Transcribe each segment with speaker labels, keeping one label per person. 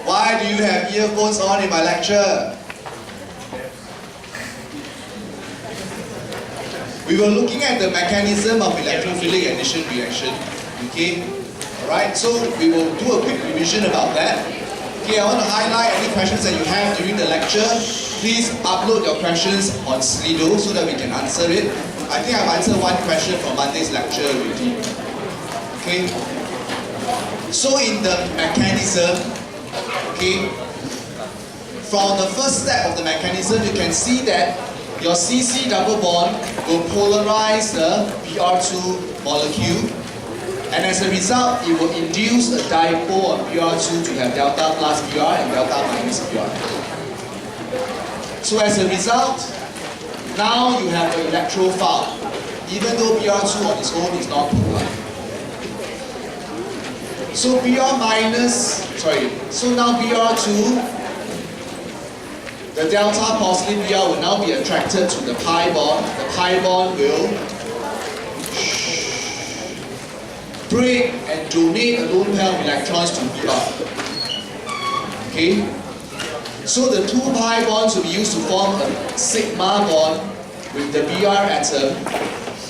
Speaker 1: Why do you have earphones on in my lecture? We were looking at the mechanism of electrophilic addition reaction. Okay? Alright, so we will do a quick revision about that. Okay, I want to highlight any questions that you have during the lecture. Please upload your questions on Slido so that we can answer it. I think I've answered one question from Monday's lecture already. Okay? So in the mechanism, okay, from the first step of the mechanism, you can see that your CC double bond will polarize the Br2 molecule, and as a result, it will induce a dipole on Br2 to have delta plus Br and delta minus Br. So as a result, now you have an electrophile, even though Br2 on its own is not polar. So now Br2, the delta positive Br will now be attracted to the pi bond. The pi bond will break and donate a lone pair of electrons to Br. Okay? So the two pi bonds will be used to form a sigma bond with the Br atom.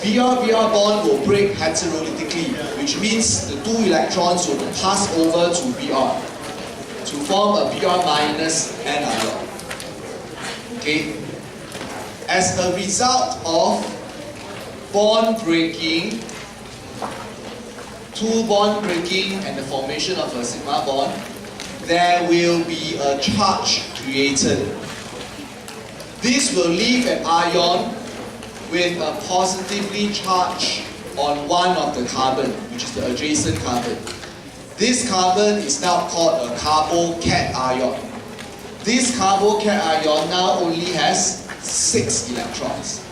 Speaker 1: Br-Br bond will break heterolytically, which means the two electrons will pass over to Br to form a Br minus anion. Okay? As a result of bond breaking, two bond breaking and the formation of a sigma bond, there will be a charge created. This will leave an ion with a positively charged on one of the carbon, which is the adjacent carbon. This carbon is now called a carbocation. This carbocation now only has 6 electrons.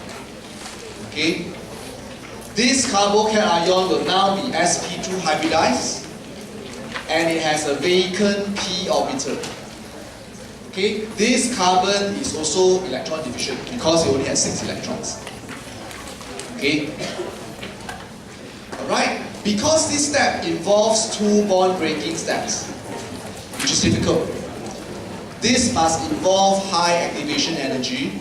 Speaker 1: Okay? This carbocation will now be sp2 hybridized, and it has a vacant p orbital. Okay? This carbon is also electron deficient because it only has 6 electrons. Okay? Alright? Because this step involves two bond breaking steps, which is difficult, this must involve high activation energy.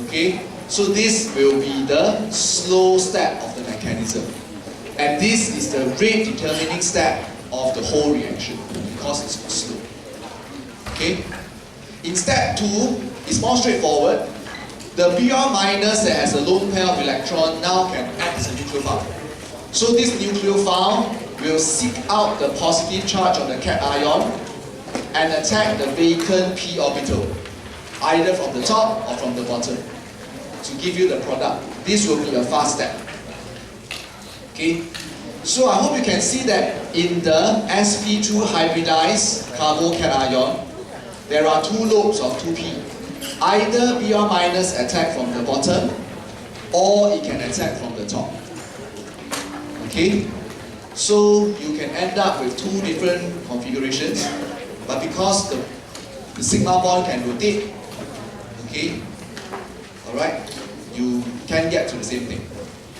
Speaker 1: Okay? So this will be the slow step of the mechanism. And this is the rate determining step of the whole reaction because it's slow. Okay? In step 2, it's more straightforward. The Br minus that has a lone pair of electron now can act as a nucleophile. So this nucleophile will seek out the positive charge on the cation and attack the vacant p orbital, either from the top or from the bottom, to give you the product. This will be a fast step. Okay? So I hope you can see that in the sp2 hybridized carbocation, there are two lobes of 2p. Either Br minus attack from the bottom, or it can attack from the top. Okay? So you can end up with two different configurations, but because the sigma bond can rotate, okay, alright, you can get to the same thing.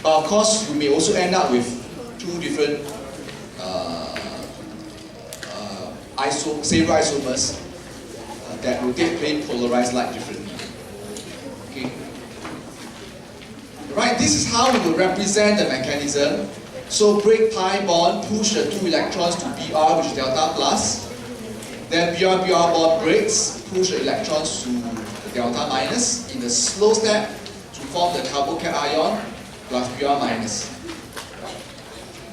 Speaker 1: But of course, you may also end up with two different saver isomers that rotate plane polarized light differently. Okay. Right, this is how we will represent the mechanism. So break pi bond, push the two electrons to Br, which is delta plus. Then Br-Br bond breaks, push the electrons to the delta minus in the slow step to form the carbocation plus Br minus.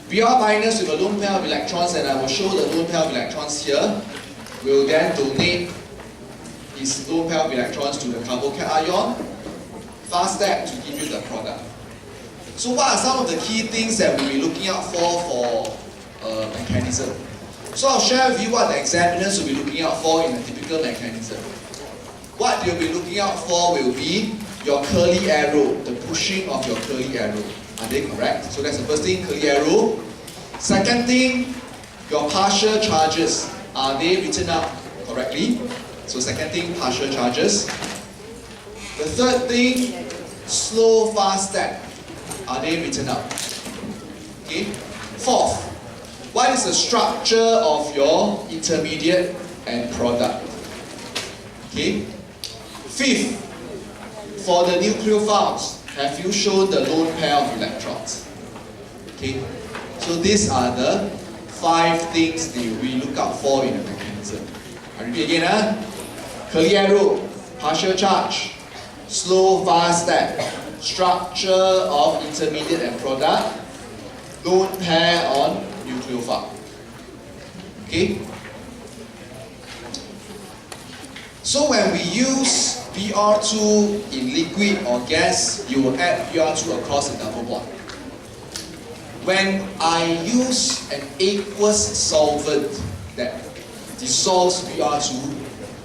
Speaker 1: Br minus with a lone pair of electrons, and I will show the lone pair of electrons here, will then donate its lone pair of electrons to the carbocation. Fast step to give you the product. So what are some of the key things that we'll be looking out for a mechanism? So I'll share with you what the examiners will be looking out for in a typical mechanism. What they'll be looking out for will be your curly arrow, the pushing of your curly arrow. Are they correct? So that's the first thing, curly arrow. Second thing, your partial charges. Are they written out correctly? So second thing, partial charges. The third thing, slow fast step. Are they written out? Okay. Fourth, What is the structure of your intermediate and product? Okay. Fifth, for the nucleophiles, have you shown the lone pair of electrons? Okay. So these are the 5 things that we look out for in a mechanism. I repeat again, curly arrow, partial charge, slow fast step, structure of intermediate and product, lone pair on nucleophile. Okay? So when we use Br2 in liquid or gas, you will add Br2 across the double bond. When I use an aqueous solvent that dissolves Br2,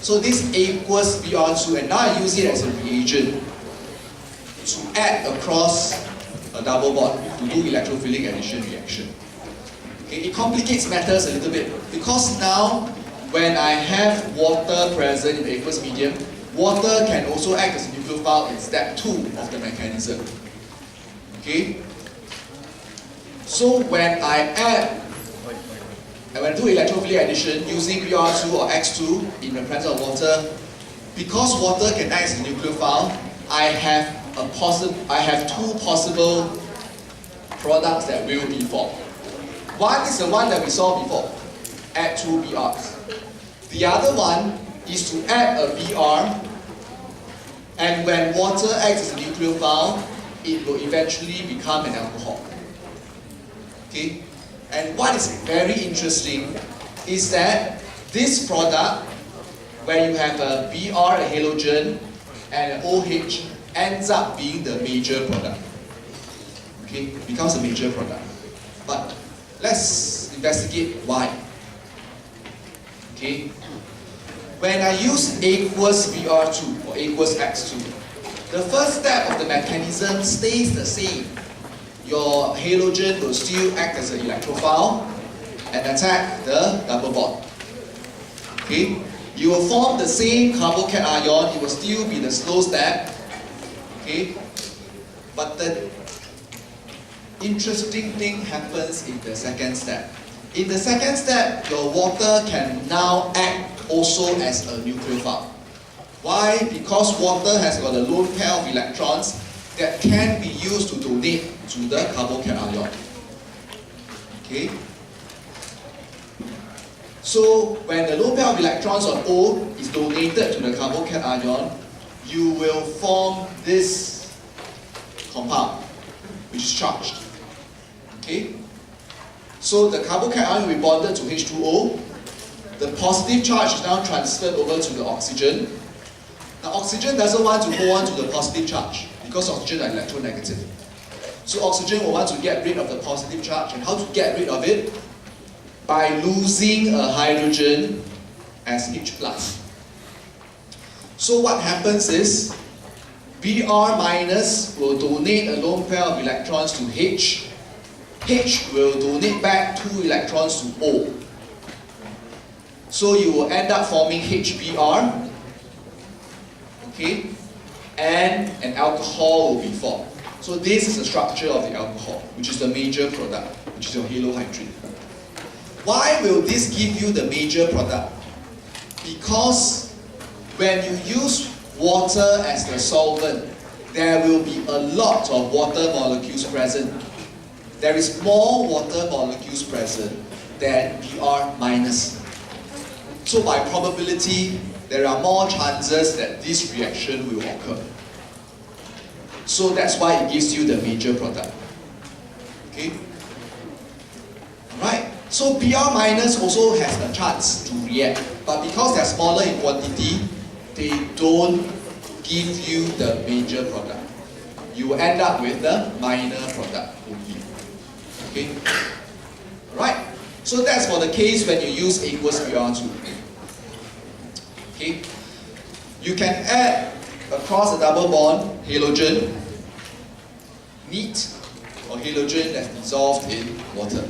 Speaker 1: so this aqueous Br2, and now I use it as a reagent to add across a double bond to do electrophilic addition reaction. Okay, it complicates matters a little bit because now when I have water present in the aqueous medium, water can also act as a nucleophile in step 2 of the mechanism. Okay? So when I do electrophilic addition using Br2 or X2 in the presence of water, because water can act as a nucleophile, I have 2 possible products that will be formed. One is the one that we saw before, add 2 BRs. The other one is to add a BR, and when water acts as a nucleophile, it will eventually become an alcohol. Okay? And what is very interesting is that this product, where you have a Br, a halogen, and an OH, ends up being the major product. Okay? It becomes a major product. But let's investigate why. Okay? When I use aqueous Br2 or aqueous X2, the first step of the mechanism stays the same. Your halogen will still act as an electrophile and attack the double bond. Okay? You will form the same carbocation ion, it will still be the slow step. Okay? But the interesting thing happens in the second step. In the second step, your water can now act also as a nucleophile. Why? Because water has got a lone pair of electrons that can be used to donate to the carbocation ion. Okay? So when the lone pair of electrons on O is donated to the carbocation ion, you will form this compound, which is charged. Okay? So the carbocation ion will be bonded to H2O. The positive charge is now transferred over to the oxygen. Now oxygen doesn't want to hold on to the positive charge because oxygen are electronegative. So oxygen will want to get rid of the positive charge. And how to get rid of it? By losing a hydrogen as H+. So what happens is Br- will donate a lone pair of electrons to H. H will donate back 2 electrons to O. So you will end up forming HBr, okay, and an alcohol will be formed. So this is the structure of the alcohol, which is the major product, which is your halohydrate. Why will this give you the major product? Because when you use water as the solvent, there will be a lot of water molecules present. There is more water molecules present than Br-. So by probability, there are more chances that this reaction will occur. So that's why it gives you the major product. Okay? Alright, so Br- also has a chance to react, but because they're smaller in quantity, they don't give you the major product. You will end up with the minor product only. Okay? Alright, so that's for the case when you use aqueous Br2. Okay? You can add across the double bond halogen, neat, or halogen that's dissolved in water.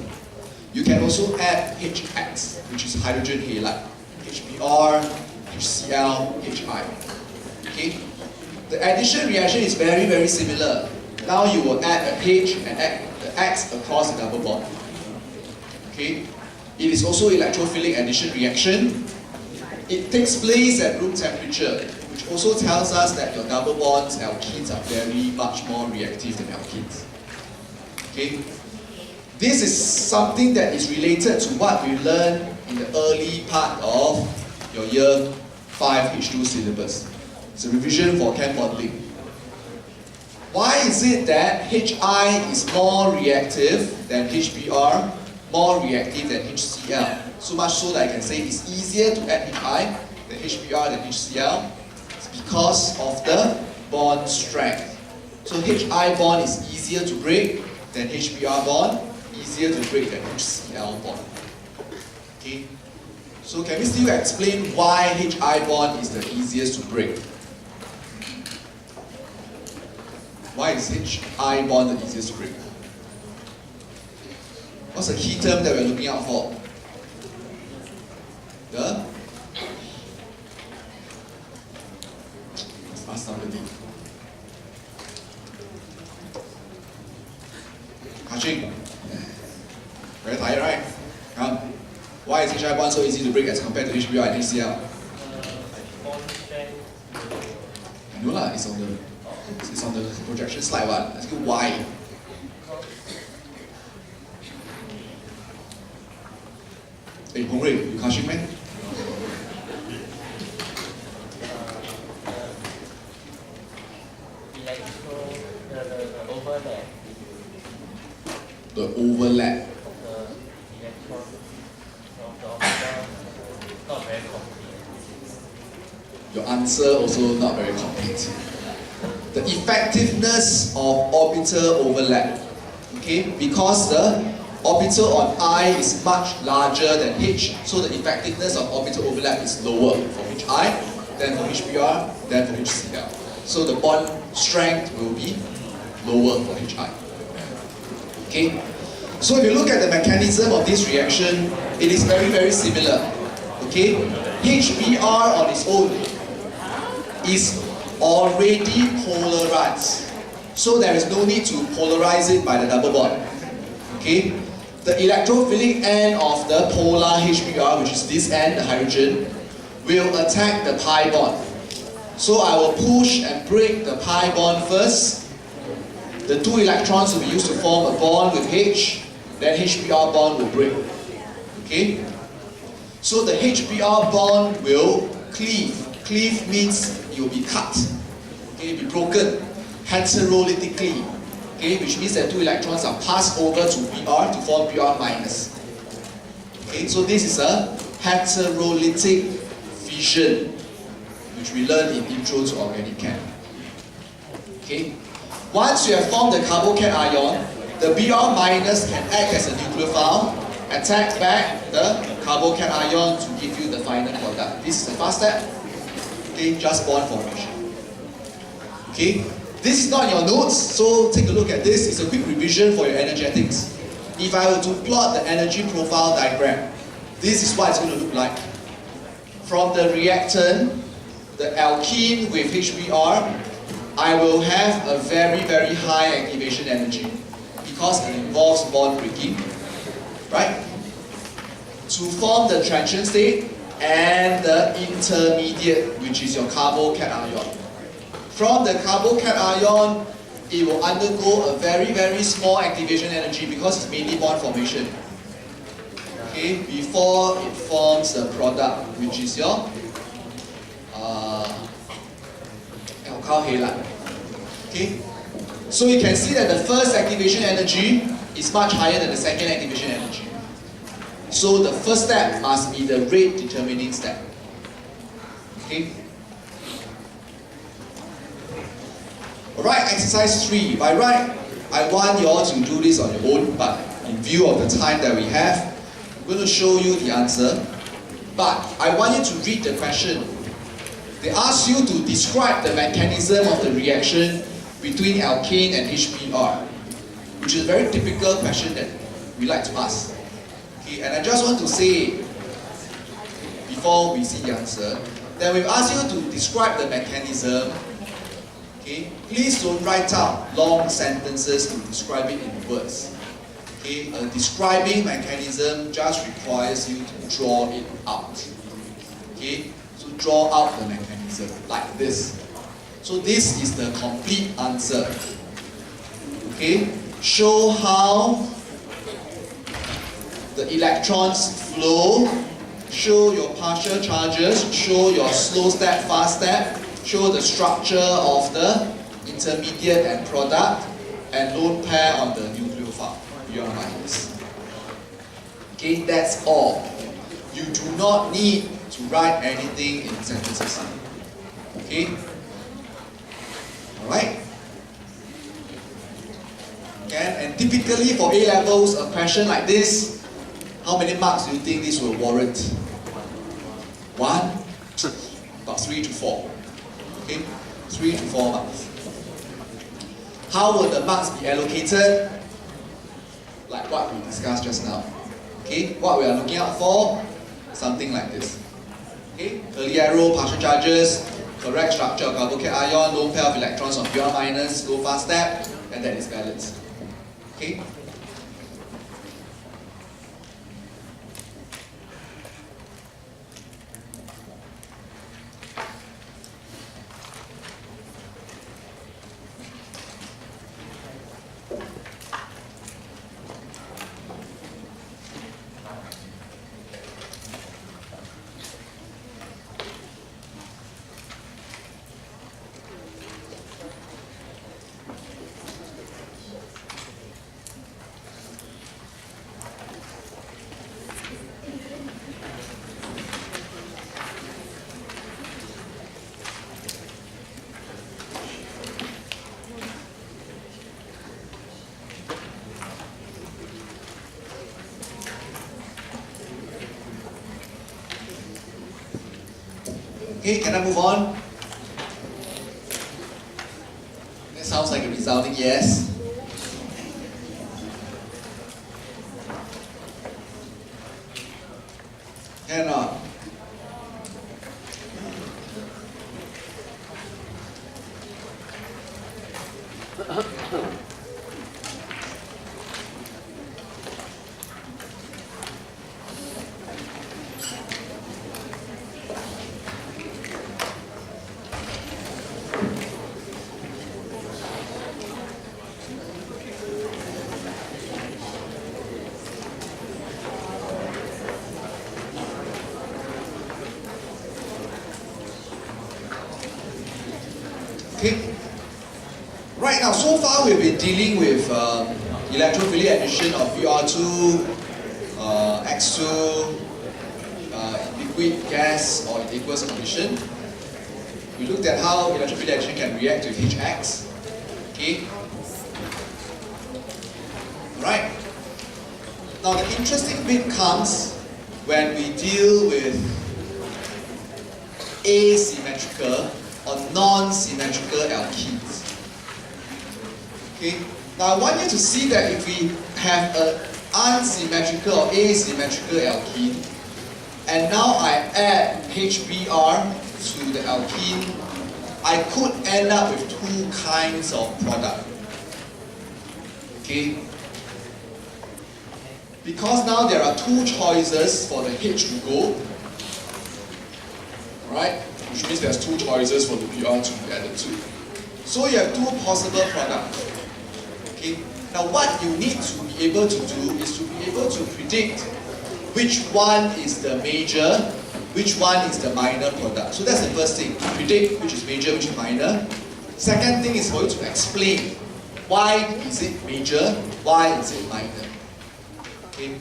Speaker 1: You can also add HX, which is hydrogen halide, HBr, HCl, HI. Okay? The addition reaction is very, very similar. Now you will add a H and add the X across the double bond. Okay? It is also electrophilic addition reaction. It takes place at room temperature, which also tells us that your double bonds, alkenes, are very much more reactive than alkenes. Okay? This is something that is related to what we learned in the early part of your year 5 H2 syllabus. It's a revision for chem bonding. Why is it that HI is more reactive than HBr, more reactive than HCl? So much so that I can say it's easier to add HI than HBr than HCl. It's because of the bond strength. So HI bond is easier to break than HBr bond, easier to break than HCl bond. Okay? So can we still explain why HI bond is the easiest to break? Why is HI bond the easiest to break? What's the key term that we're looking out for? The? Let's ask somebody. Kaching. Very tired, right? Why is HI bond so easy to break as compared to HBr and HCl? I know lah, it's on the projection slide. What? Ask you why. Hey, Hong Rui, you Kaching, man? The overlap. Your answer also not very complete. The effectiveness of orbital overlap. Okay, because the orbital on I is much larger than H, so the effectiveness of orbital overlap is lower for HI than for HBr than for HCl. So the bond strength will be lower for HI. Okay? So if you look at the mechanism of this reaction, it is very, very similar. Okay? HBr on its own is already polarized. So there is no need to polarize it by the double bond. Okay? The electrophilic end of the polar HBr, which is this end, the hydrogen, will attack the pi bond. So I will push and break the pi bond first. The two electrons will be used to form a bond with H, then HBr bond will break. Okay? So the HBr bond will cleave. Cleave means it will be cut. Okay, be broken heterolytically. Okay, which means that two electrons are passed over to Br to form Br minus. Okay, so this is a heterolytic fission, which we learned in Intro to Organic Chem. Okay, once you have formed the carbocation ion, the Br minus can act as a nucleophile, attack back the carbocation ion to give you the final product. This is the first step. Okay, just bond formation. Okay. This is not in your notes, so take a look at this. It's a quick revision for your energetics. If I were to plot the energy profile diagram, this is what it's going to look like. From the reactant, the alkene with HBr, I will have a very, very high activation energy because it involves bond breaking, right? To form the transition state and the intermediate, which is your carbocation ion. From the carbocation ion, it will undergo a very, very small activation energy because it's mainly bond formation. Okay, before it forms the product, which is your alkyl halide. Okay, so you can see that the first activation energy is much higher than the second activation energy. So the first step must be the rate determining step. Okay. Alright, exercise 3. By right, I want you all to do this on your own, but in view of the time that we have, I'm going to show you the answer. But I want you to read the question. They ask you to describe the mechanism of the reaction between alkane and HBr, which is a very typical question that we like to ask. Okay, and I just want to say, before we see the answer, that we've asked you to describe the mechanism. Okay, please don't write out long sentences to describe it in words. Okay, a describing mechanism just requires you to draw it out. Okay, so draw out the mechanism like this. So this is the complete answer. Okay, show how the electrons flow, show your partial charges, show your slow step, fast step, show the structure of the intermediate and product, and lone pair on the nucleophile, beyond minus. Okay, that's all. You do not need to write anything in sentences. Okay? Alright? Okay, and typically for A levels, a question like this, how many marks do you think this will warrant? 1, 2, about 3 to 4. Okay? 3 to 4 marks. How will the marks be allocated? Like what we discussed just now. Okay? What we are looking out for? Something like this. Okay? Curly arrow, partial charges, correct structure of carbocation ion, lone pair of electrons on pure minus, slow fast step, and that is balanced. Okay? Okay, can I move on? That sounds like a resounding yes. Cannot. Okay. Right now, so far we've been dealing with electrophilic addition of Br2, X2, liquid, gas, or in aqueous condition. We looked at how electrophilic addition can react with HX. Okay. Right. Now the interesting bit comes when we deal with asymmetrical or non-symmetrical alkenes. Okay? Now I want you to see that if we have an unsymmetrical or asymmetrical alkene, and now I add HBr to the alkene, I could end up with two kinds of product. Okay? Because now there are two choices for the H to go, right? Which means there's two choices for the Br to be added to. So you have two possible products. Okay? Now what you need to be able to do is to be able to predict which one is the major, which one is the minor product. So that's the first thing, to predict which is major, which is minor. Second thing is for you to explain why is it major, why is it minor. Okay?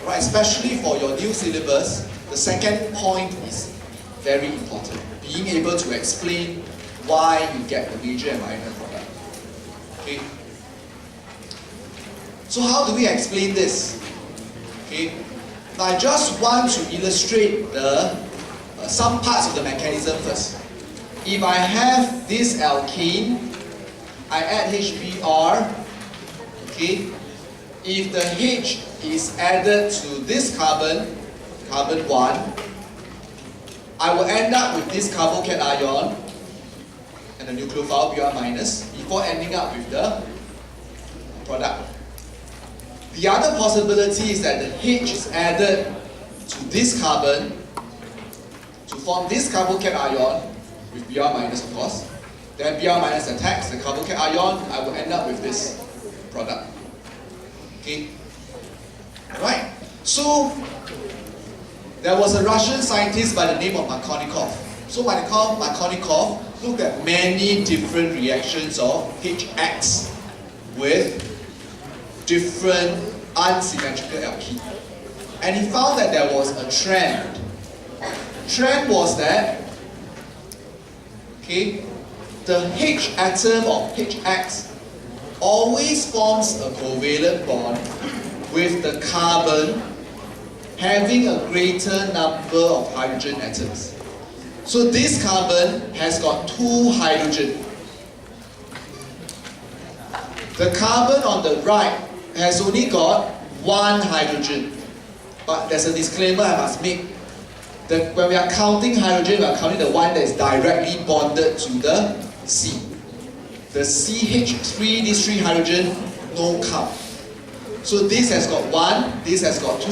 Speaker 1: Right, especially for your new syllabus, the second point is very important. Being able to explain why you get the major and minor product. Okay? So how do we explain this? Okay? Now I just want to illustrate the some parts of the mechanism first. If I have this alkene, I add HBr. Okay? If the H is added to this carbon, carbon 1, I will end up with this carbocation ion and the nucleophile Br minus before ending up with the product. The other possibility is that the H is added to this carbon to form this carbocation ion with Br minus, of course. Then Br minus attacks the carbocation ion, I will end up with this product. Okay? Alright, so there was a Russian scientist by the name of Markovnikov. So Markovnikov looked at many different reactions of HX with different unsymmetrical alkene. And he found that there was a trend. Trend was that, okay, the H atom of HX always forms a covalent bond with the carbon having a greater number of hydrogen atoms. So this carbon has got 2 hydrogen. The carbon on the right has only got 1 hydrogen. But there's a disclaimer I must make. That when we are counting hydrogen, we are counting the one that is directly bonded to the C. The CH3, these 3 hydrogen, no count. So this has got 1, this has got 2.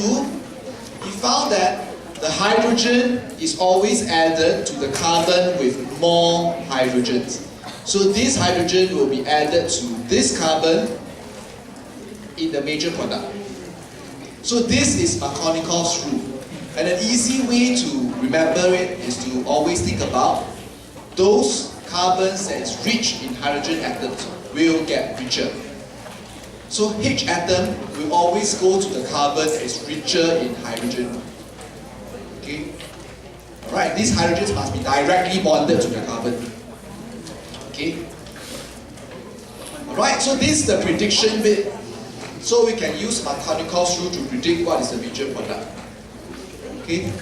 Speaker 1: He found that the hydrogen is always added to the carbon with more hydrogens. So this hydrogen will be added to this carbon in the major product. So this is Markovnikov's rule. And an easy way to remember it is to always think about those carbons that is rich in hydrogen atoms will get richer. So H atom will always go to the carbon that is richer in hydrogen. Okay? Alright, these hydrogens must be directly bonded to the carbon. Okay? Alright, so this is the prediction bit. So we can use Markovnikov's rule to predict what is the major product. Okay?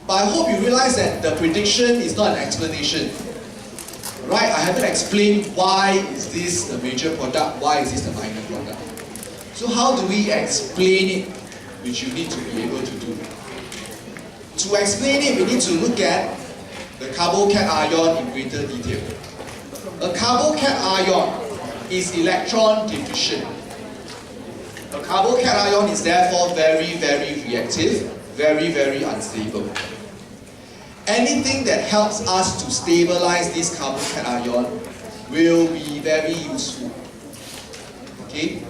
Speaker 1: But I hope you realize that the prediction is not an explanation. Right? I haven't explained why is this the major product, why is this the minor product. So how do we explain it, which you need to be able to do. To explain it, we need to look at the carbocation ion in greater detail. A carbocation ion is electron deficient. A carbocation ion is therefore very, very reactive, very, very unstable. Anything that helps us to stabilize this carbocation ion will be very useful. Okay?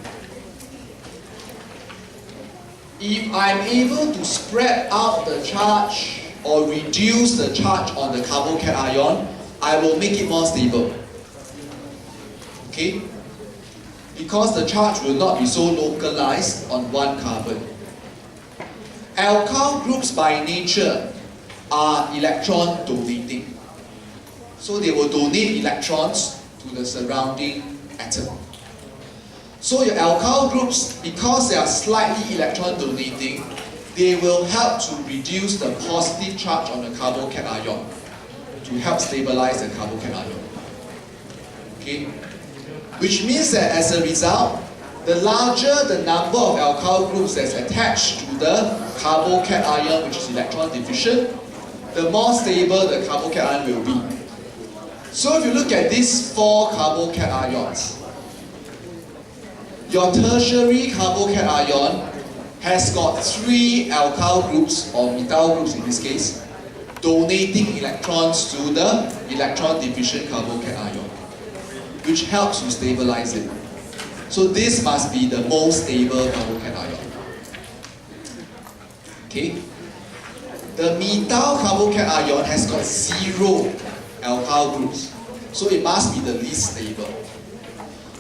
Speaker 1: If I'm able to spread out the charge or reduce the charge on the carbocation ion, I will make it more stable. Okay? Because the charge will not be so localized on one carbon. Alkyl groups by nature are electron donating. So they will donate electrons to the surrounding atom. So your alkyl groups, because they are slightly electron donating, they will help to reduce the positive charge on the carbocation ion to help stabilize the carbocation ion. Okay? Which means that as a result, the larger the number of alkyl groups that's attached to the carbocation ion, which is electron deficient, the more stable the carbocation ion will be. So if you look at these 4 carbocation ions, your tertiary carbocation ion has got 3 alkyl groups, or methyl groups in this case, donating electrons to the electron deficient carbocation ion, which helps to stabilize it. So this must be the most stable carbocation ion. Okay? The methyl carbocation ion has got 0 alkyl groups, so it must be the least stable.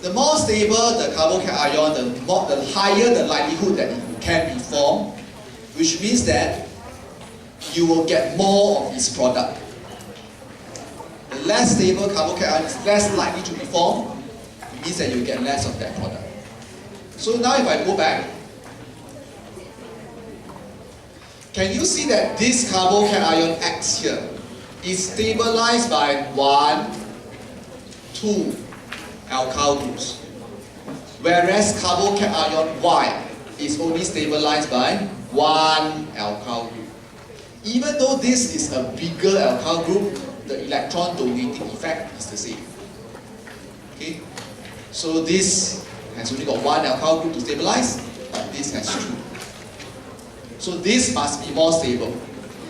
Speaker 1: The more stable the carbocation ion, the higher the likelihood that it can be formed, which means that you will get more of its product. The less stable carbocation ion is less likely to be formed, it means that you get less of that product. So now if I go back, can you see that this carbocation ion X here is stabilized by 1, 2 alkyl groups, whereas carbocation ion Y is only stabilized by 1 alkyl group. Even though this is a bigger alkyl group, the electron donating effect is the same. Okay? So this has only got one alkyl group to stabilize, but this has two. So this must be more stable.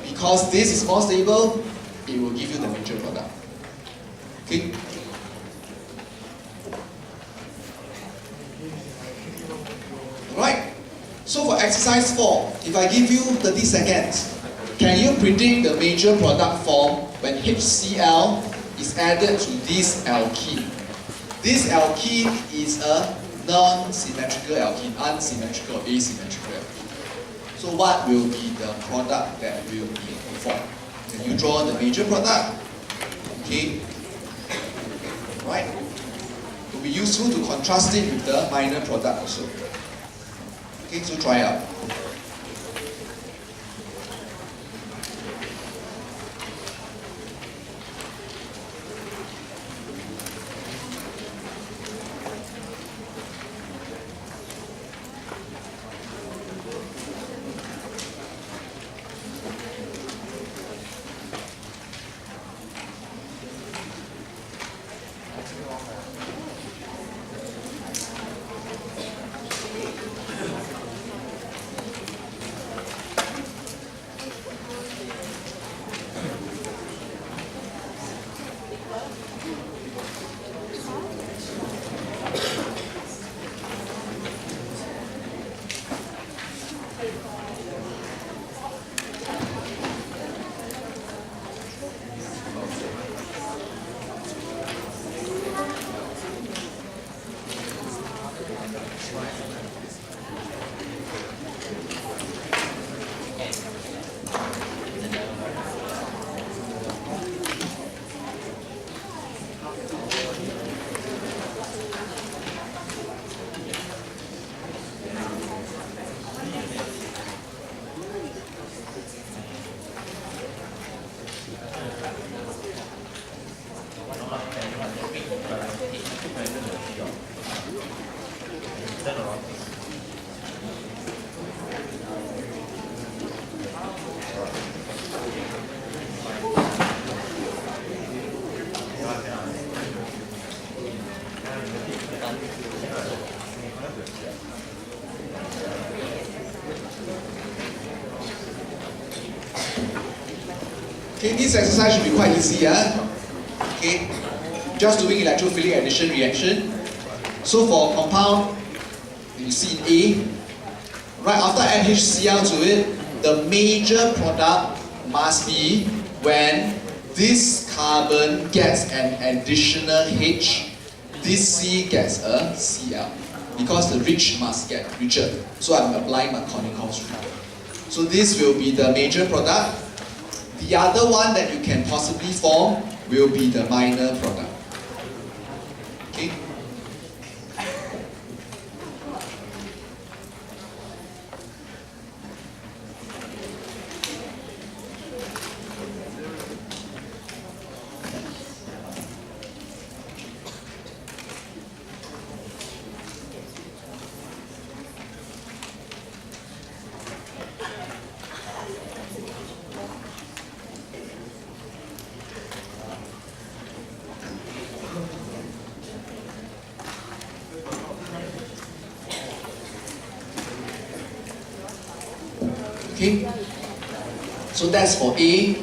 Speaker 1: Because this is more stable, it will give you the major product. Okay? Alright, so for exercise 4, if I give you 30 seconds, can you predict the major product form when HCl is added to this alkene? This alkene is a non-symmetrical alkene, unsymmetrical or asymmetrical alkene. So what will be the product that will be formed? Can you draw the major product? Okay. Right? It will be useful to contrast it with the minor product also. Okay, so try out. Okay, this exercise should be quite easy, okay? Just doing electrophilic addition reaction. So for compound, you see in A, right after add HCl to it, the major product must be when this carbon gets an additional H, this C gets a Cl. Because the rich must get richer. So I'm applying MARKOVNIKOV'S rule. So this will be the major product. The other one that you can possibly form will be the minor product. Okay? Okay, so that's for A.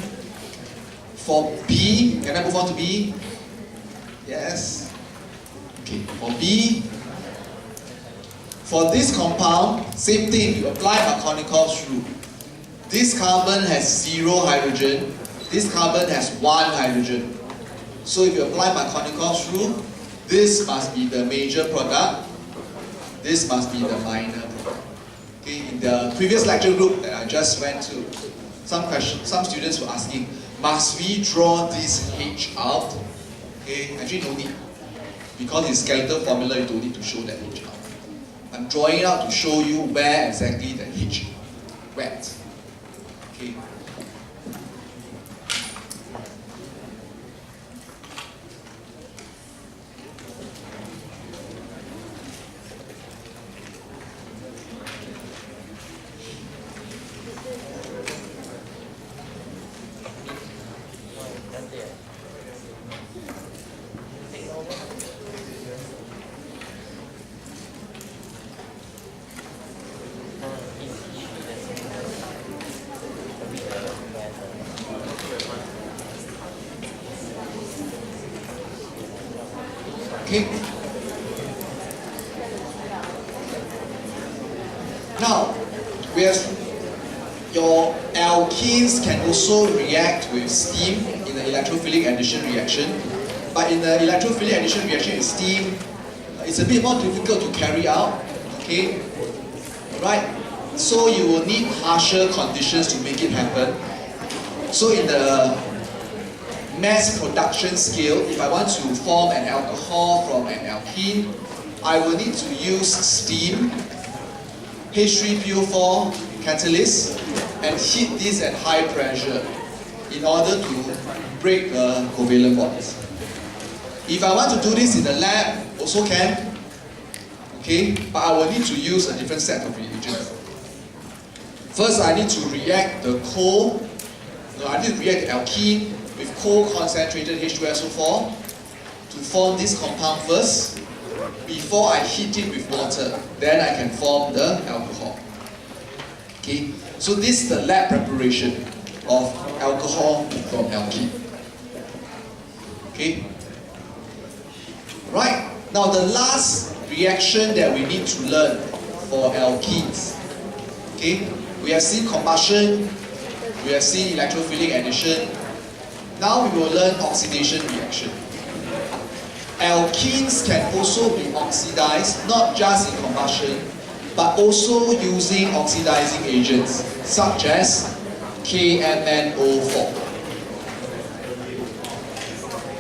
Speaker 1: For B, can I move on to B? Yes. Okay, for B, for this compound, same thing, you apply MARKOVNIKOV'S rule. This carbon has 0 hydrogen, this carbon has 1 hydrogen. So if you apply MARKOVNIKOV'S rule, this must be the major product, this must be the minor product. Okay, in the previous lecture group that I just went to, some students were asking, must we draw this H out? Okay, actually no need. Because it's skeletal formula, you don't need to show that H out. I'm drawing it out to show you where exactly the H went. Okay. Okay? Now, we have your alkenes can also react with steam in the electrophilic addition reaction. But in the electrophilic addition reaction with steam, it's a bit more difficult to carry out. Okay? Alright? So you will need harsher conditions to make it happen. So in the mass production scale, if I want to form an alcohol from an alkene, I will need to use steam, H3PO4 catalyst, and heat this at high pressure in order to break the covalent bonds. If I want to do this in the lab, also can, okay, but I will need to use a different set of reagents. First, I need to react the coal, I need to react the alkene with coal concentrated H2SO4 to form this compound first, before I heat it with water. Then I can form the alcohol. Okay, so this is the lab preparation of alcohol from alkene. Okay, right, now the last reaction that we need to learn for alkenes. Okay, we have seen combustion, we have seen electrophilic addition. Now we will learn oxidation reaction. Alkenes can also be oxidized, not just in combustion, but also using oxidizing agents such as KMnO4.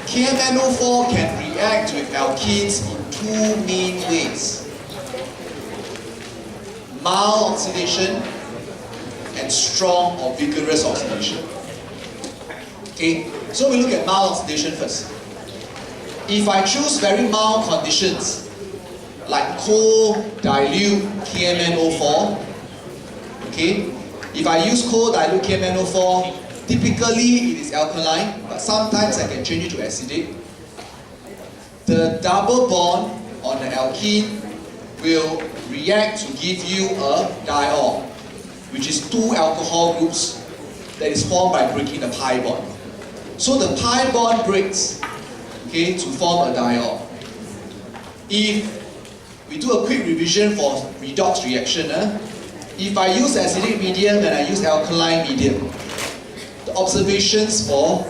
Speaker 1: KMnO4 can react with alkenes in two main ways: mild oxidation and strong or vigorous oxidation. Okay, so we look at mild oxidation first. If I choose very mild conditions, like coal dilute KMnO4, okay, if I use coal dilute KMnO4, typically it is alkaline, but sometimes I can change it to acidic. The double bond on the alkene will react to give you a diol, which is two alcohol groups that is formed by breaking the pi bond. So the pi bond breaks, okay, to form a diol. If we do a quick revision for redox reaction, if I use acidic medium and I use alkaline medium, the observations for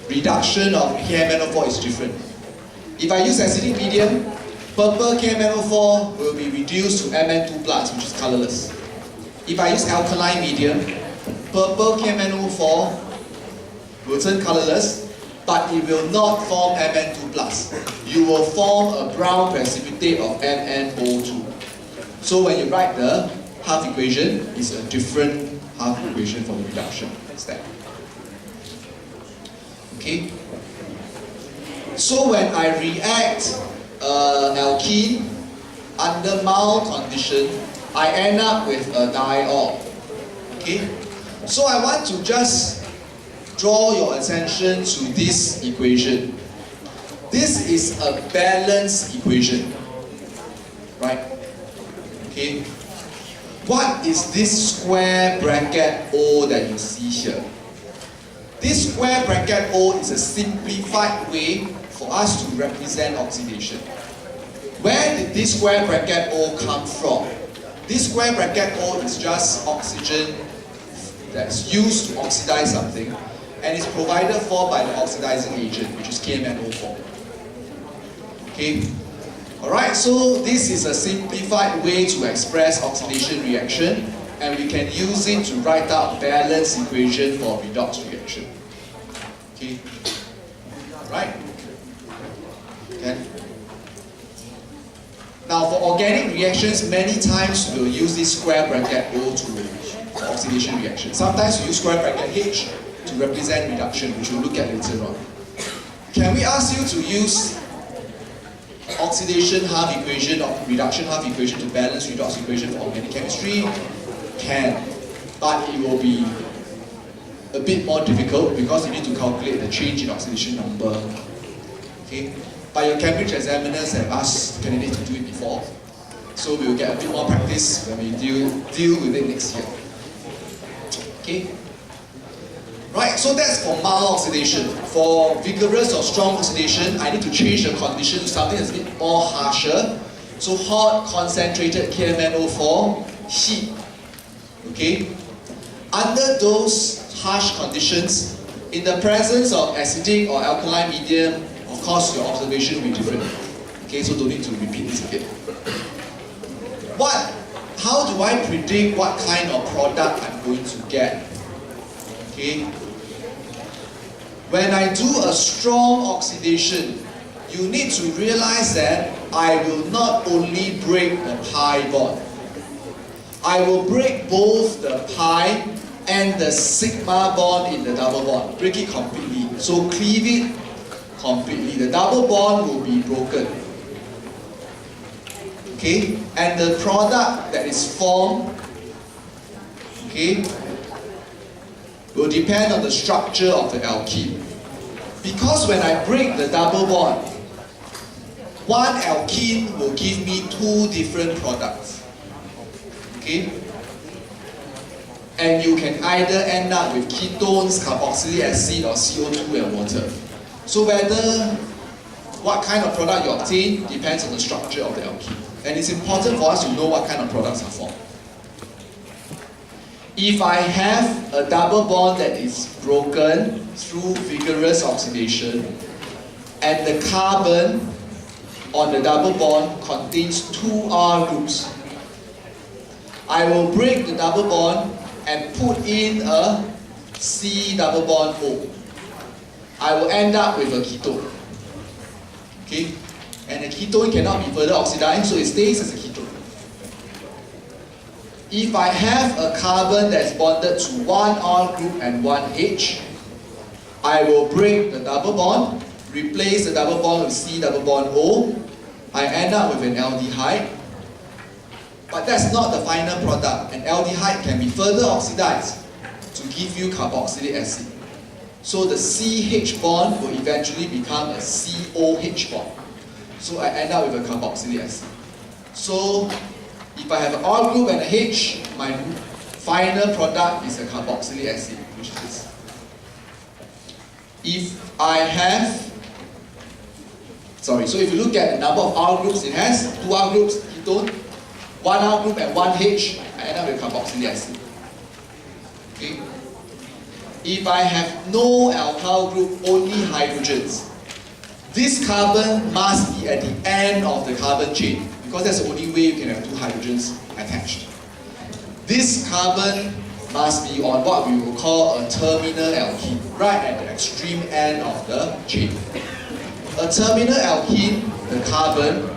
Speaker 1: reduction of KMnO4 is different. If I use acidic medium, purple KMnO4 will be reduced to Mn2+, which is colorless. If I use alkaline medium, purple KMnO4 will turn colorless, but it will not form Mn2+. You will form a brown precipitate of MnO2. So when you write the half equation, it's a different half equation for the reduction step. Okay? So when I react alkene under mild condition, I end up with a diol. Okay? So I want to just draw your attention to this equation. This is a balanced equation, right? Okay. What is this square bracket O that you see here? This square bracket O is a simplified way for us to represent oxidation. Where did this square bracket O come from? This square bracket O is just oxygen that's used to oxidize something, and is provided for by the oxidizing agent, which is KMnO4. Okay? Alright, so this is a simplified way to express oxidation reaction, and we can use it to write out balanced equation for redox reaction. Okay? Right? Okay? Now for organic reactions, many times we'll use this square bracket O to oxidation reaction. Sometimes we use square bracket H to represent reduction, which we'll look at later on. Can we ask you to use oxidation half equation or reduction half equation to balance redox equation for organic chemistry? Can, but it will be a bit more difficult because you need to calculate the change in oxidation number. Okay? But your Cambridge examiners have asked candidates to do it before, so we will get a bit more practice when we deal with it next year. Okay? Right, so that's for mild oxidation. For vigorous or strong oxidation, I need to change the condition to something that's a bit more harsher. So hot, concentrated KMnO4, heat. Okay? Under those harsh conditions, in the presence of acidic or alkaline medium, of course your observation will be different. Okay, so don't need to repeat this again. How do I predict what kind of product I'm going to get? Okay. When I do a strong oxidation, you need to realize that I will not only break the pi bond. I will break both the pi and the sigma bond in the double bond. Break it completely. So cleave it completely. The double bond will be broken. Okay? And the product that is formed, okay, will depend on the structure of the alkene. Because when I break the double bond, one alkene will give me two different products. Okay? And you can either end up with ketones, carboxylic acid, or CO2 and water. So what kind of product you obtain depends on the structure of the alkene. And it's important for us to know what kind of products are formed. If I have a double bond that is broken through vigorous oxidation, and the carbon on the double bond contains two R groups, I will break the double bond and put in a C double bond O. I will end up with a ketone. Okay? And a ketone cannot be further oxidized, so it stays as a ketone. If I have a carbon that's bonded to one R group and one H, I will break the double bond, replace the double bond with C double bond O. I end up with an aldehyde. But that's not the final product. An aldehyde can be further oxidized to give you carboxylic acid. So the CH bond will eventually become a COH bond. So I end up with a carboxylic acid. So if I have an R group and a H, my final product is a carboxylic acid, which is this. If you look at the number of R groups, it has two R groups, ketone, one R group and one H, I end up with carboxylic acid. Okay? If I have no alkyl group, only hydrogens, this carbon must be at the end of the carbon chain, because that's the only way you can have two hydrogens attached. This carbon must be on what we will call a terminal alkene, right at the extreme end of the chain. A terminal alkene, the carbon,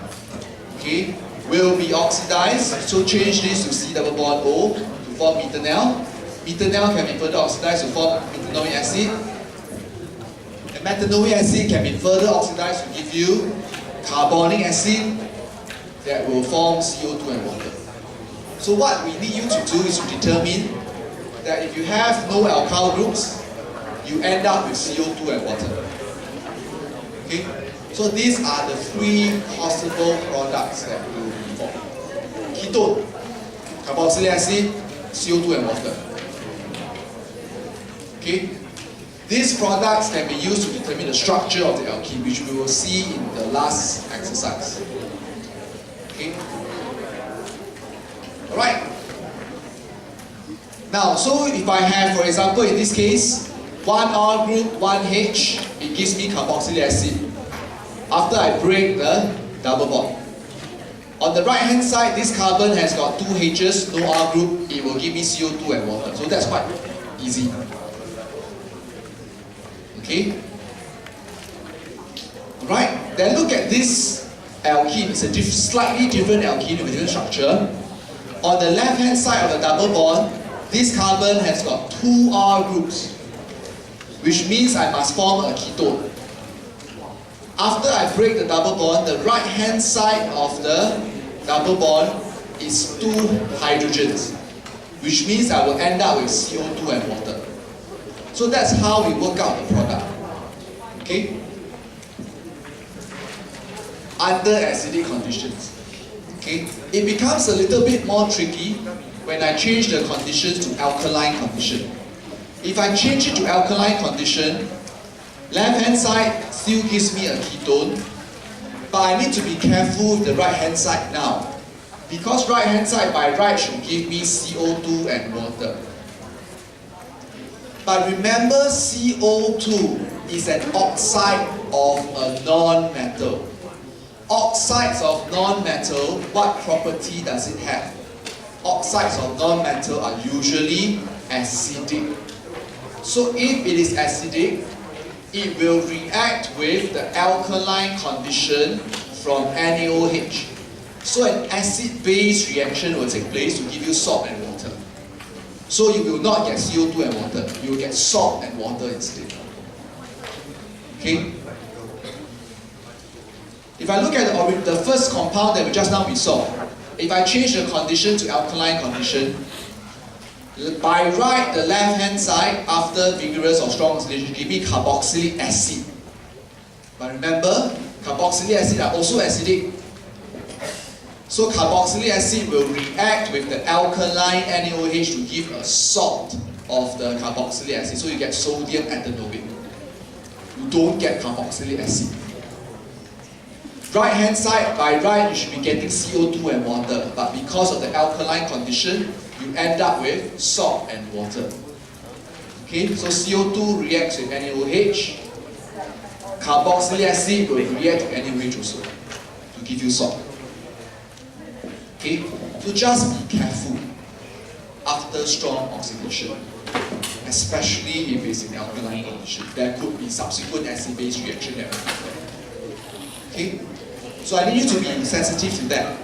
Speaker 1: okay, will be oxidized, so change this to C double bond O to form methanol. Methanol can be further oxidized to form methanoic acid. And methanoic acid can be further oxidized to give you carbonic acid that will form CO2 and water. So what we need you to do is to determine that if you have no alkyl groups, you end up with CO2 and water. Okay? So these are the three possible products that will be formed. Ketone, carboxylic acid, CO2 and water. Okay? These products can be used to determine the structure of the alkene, which we will see in the last exercise. Okay? Alright. Now, so if I have, for example, in this case, one R group, one H, it gives me carboxylic acid. After I break the double bond. On the right hand side, this carbon has got two H's, no R group, it will give me CO2 and water. So that's quite easy. Okay? Right? Then look at this alkene. It's a slightly different alkene with a different structure. On the left hand side of the double bond, this carbon has got two R groups, which means I must form a ketone. After I break the double bond, the right hand side of the double bond is two hydrogens, which means I will end up with CO2 and water. So that's how we work out the product. Okay? Under acidic conditions. Okay? It becomes a little bit more tricky when I change the conditions to alkaline condition. If I change it to alkaline condition, left hand side still gives me a ketone, but I need to be careful with the right hand side now. Because right hand side by right should give me CO2 and water. But remember, CO2 is an oxide of a non-metal. Oxides of non-metal, what property does it have? Oxides of non-metal are usually acidic. So if it is acidic, it will react with the alkaline condition from NaOH. So an acid-base reaction will take place to give you salt and water. So you will not get CO2 and water, you will get salt and water instead. Okay? If I look at the first compound that we just now we saw, if I change the condition to alkaline condition, by right, the left hand side, after vigorous or strong oxidation, give me carboxylic acid. But remember, carboxylic acid are also acidic. So carboxylic acid will react with the alkaline NaOH to give a salt of the carboxylic acid. So you get sodium ethanoate. You don't get carboxylic acid. Right hand side, by right, you should be getting CO2 and water. But because of the alkaline condition, you end up with salt and water. Okay, so CO2 reacts with NaOH. Carboxylic acid will react with NaOH also to give you salt. Okay, so just be careful after strong oxidation, especially if it's in alkaline condition. There could be subsequent acid-base reaction that will happen. Okay, so I need you to be sensitive to that.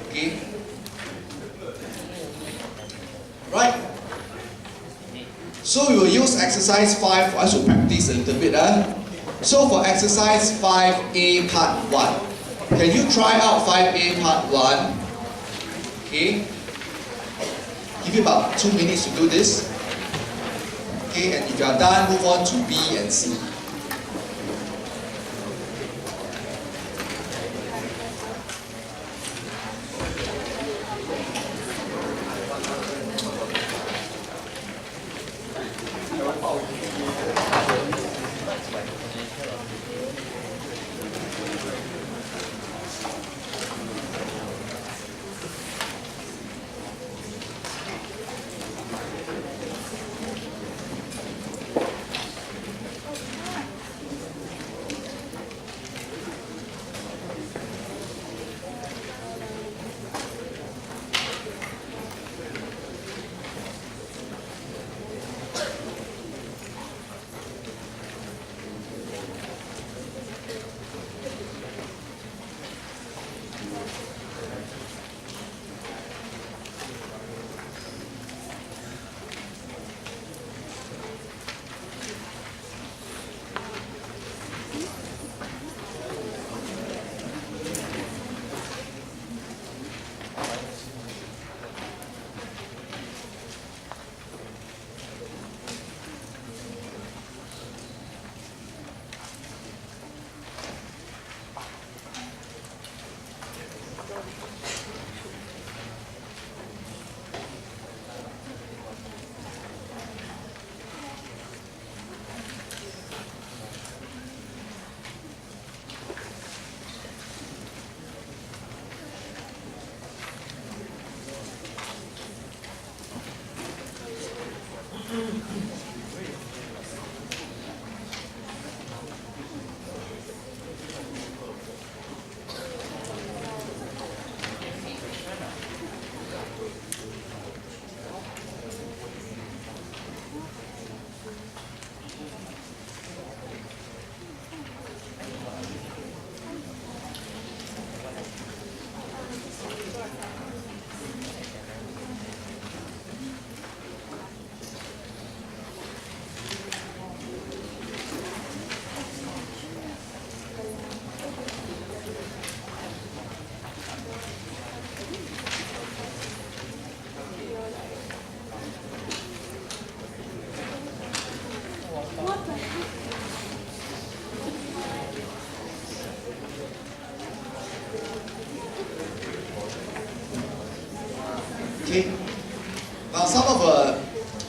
Speaker 1: Okay. Right? So we will use exercise 5 for us to practice a little bit. So for exercise 5A part 1, can you try out 5A part 1? Okay? Give you about 2 minutes to do this. Okay, and if you are done, move on to B and C. Okay. Now some of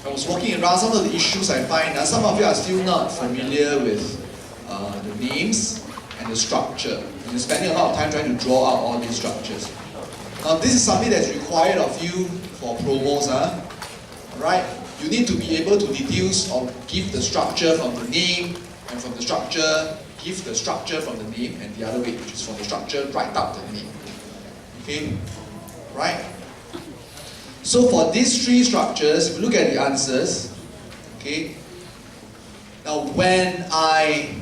Speaker 1: I was walking around, some of the issues I find, some of you are still not familiar with the names and the structure. And you're spending a lot of time trying to draw out all these structures. Now this is something that's required of you for promos, right? You need to be able to deduce or give the structure from the name, and from the structure, give the structure from the name, and the other way, which is from the structure, write out the name. Okay? Right? So for these three structures, if you look at the answers, okay? Now when I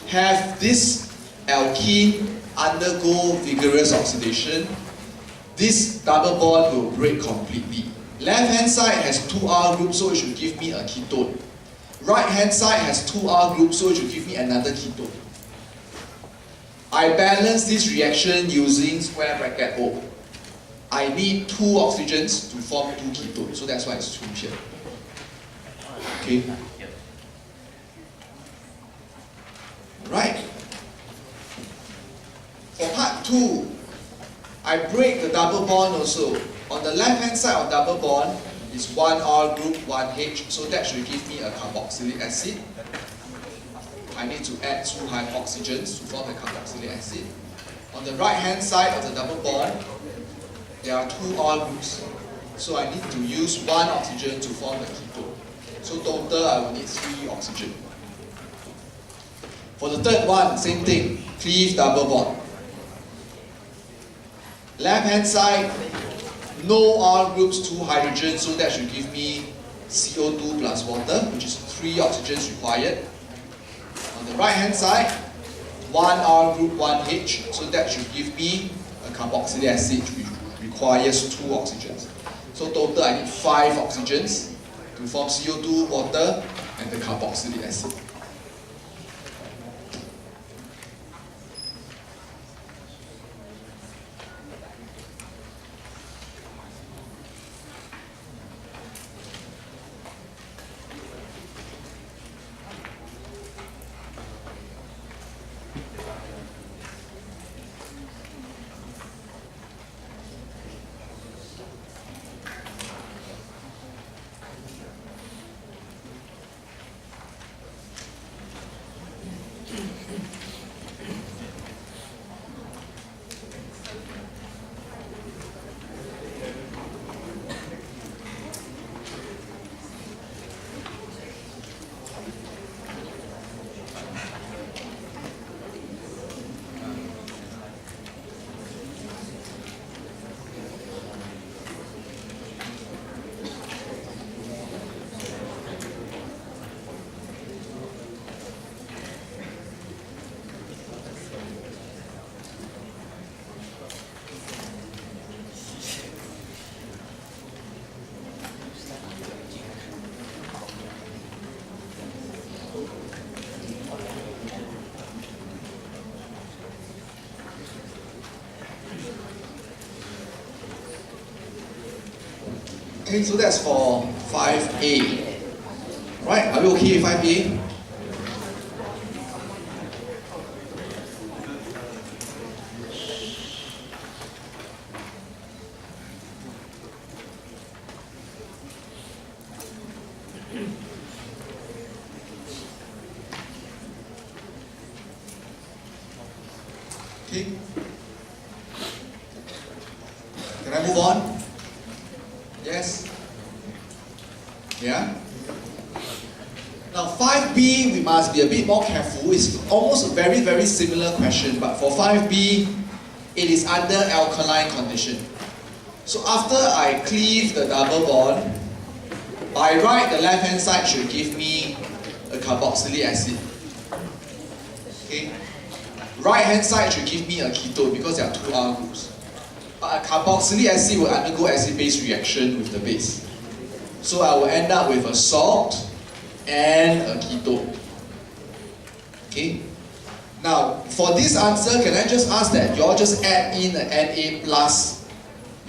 Speaker 1: have this alkene undergo vigorous oxidation, this double bond will break completely. Left hand side has 2R groups, so it should give me a ketone. Right hand side has 2R groups, so it should give me another ketone. I balance this reaction using square bracket O. I need 2 oxygens to form 2 ketones, so that's why it's 2 here. Okay? Right. For part 2, I break the double bond also. On the left hand side of double bond is 1R group, 1H, so that should give me a carboxylic acid. I need to add 2 oxygens to form the carboxylic acid. On the right hand side of the double bond, there are 2 R groups. So I need to use 1 oxygen to form the ketone. So total I will need 3 oxygen. For the third one, same thing, cleave double bond. Left hand side, no R groups, 2 hydrogens, so that should give me CO2 plus water, which is 3 oxygens required. On the right hand side, 1 R group, 1 H, so that should give me a carboxylic acid, which requires 2 oxygens. So total I need 5 oxygens to form CO2, water, and the carboxylic acid. Okay, so that's for 5A. Right, are we okay with 5A? Okay. Can I move on? Yes? Yeah? Now 5B, we must be a bit more careful. It's almost a very, very similar question, but for 5B, it is under alkaline condition. So after I cleave the double bond, by right, the left hand side should give me a carboxylic acid. Okay? Right hand side should give me a ketone because there are 2 R groups. But a carboxylic acid will undergo acid-base reaction with the base. So I will end up with a salt and a ketone. Okay? Now, for this answer, can I just ask that you all just add in an Na plus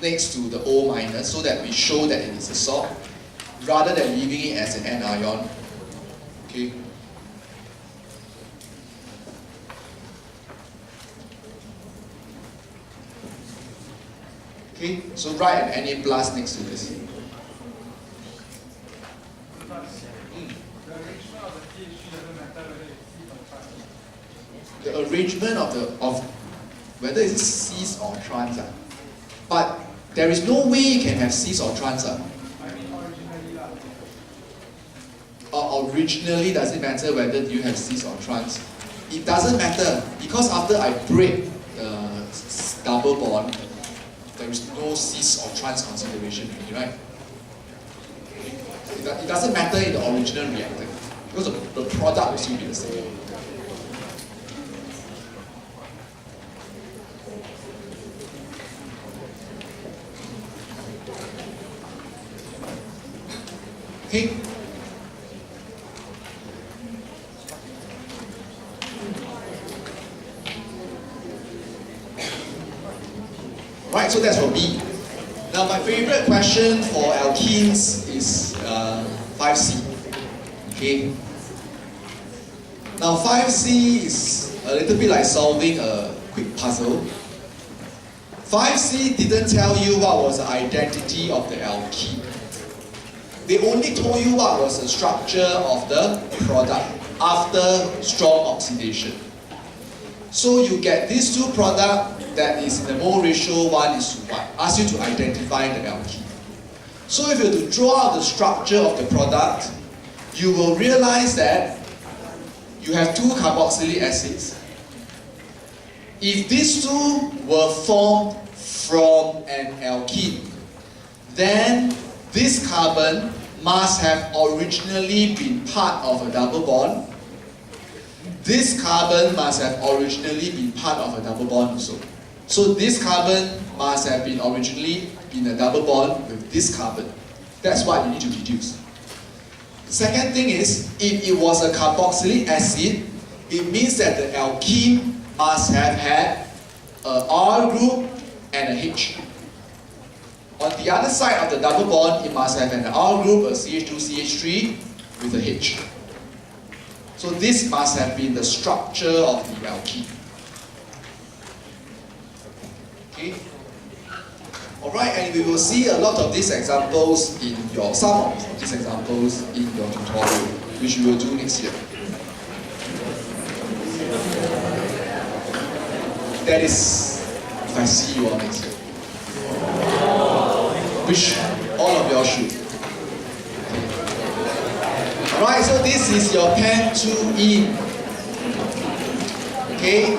Speaker 1: next to the O minus so that we show that it is a salt, rather than leaving it as an anion. Okay? Okay, so write an Na plus next to this. The arrangement of whether it's cis or trans. But there is no way you can have cis or trans. Originally, does it matter whether you have cis or trans? It doesn't matter, because after I break the double bond, there is no cis or trans consideration already, right? It doesn't matter in the original reactor, because the product will still be the same. Okay. Right, so that's for B. Now my favorite question for alkenes is 5C. Okay. Now 5C is a little bit like solving a quick puzzle. 5C didn't tell you what was the identity of the alkene. They only told you what was the structure of the product after strong oxidation. So you get these two products that is in the mole ratio 1:1. Ask you to identify the alkene. So if you were to draw out the structure of the product, you will realize that you have two carboxylic acids. If these two were formed from an alkene, then this carbon must have originally been part of a double bond. This carbon must have originally been part of a double bond also. So this carbon must have been originally in a double bond with this carbon. That's what you need to deduce. The second thing is, if it was a carboxylic acid, it means that the alkene must have had a R group and a H. On the other side of the double bond, it must have an R group, a CH2CH3 with a H. So this must have been the structure of the alkene. Okay? Alright, and we will see a lot of these examples in your, some of these examples in your tutorial, which we will do next year. That is, if I see you all next year. Which all of y'all should. Alright, so this is your Pen 2E. Okay?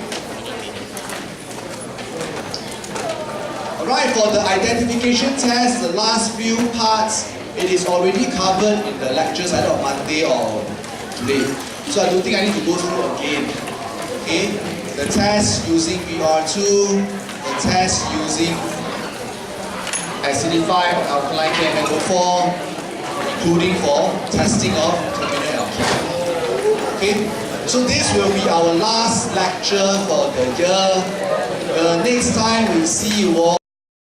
Speaker 1: Alright, for the identification test, the last few parts, it is already covered in the lectures either on Monday or today. So I don't think I need to go through again. Okay? The test using VR2, the test using acidified alkaline KMNO4, including for testing of terminal alkene. Okay? So this will be our last lecture for the year. Next time we'll see you all.